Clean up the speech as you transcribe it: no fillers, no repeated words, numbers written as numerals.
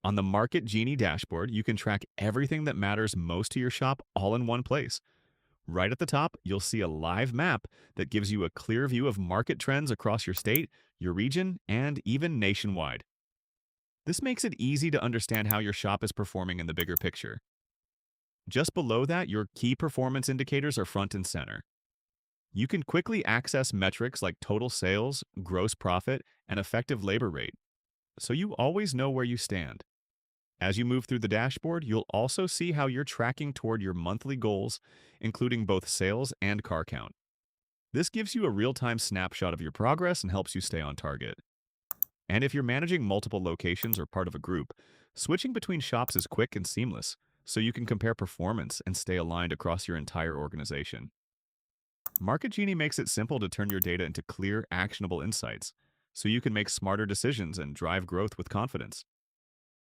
On the Market Genie dashboard, you can track everything that matters most to your shop all in one place. Right at the top, you'll see a live map that gives you a clear view of market trends across your state, your region, and even nationwide. This makes it easy to understand how your shop is performing in the bigger picture. Just below that, your key performance indicators are front and center. You can quickly access metrics like total sales, gross profit, and effective labor rate, so you always know where you stand. As you move through the dashboard, you'll also see how you're tracking toward your monthly goals, including both sales and car count. This gives you a real-time snapshot of your progress and helps you stay on target. And if you're managing multiple locations or part of a group, switching between shops is quick and seamless, so you can compare performance and stay aligned across your entire organization. Market Genie makes it simple to turn your data into clear, actionable insights, so you can make smarter decisions and drive growth with confidence.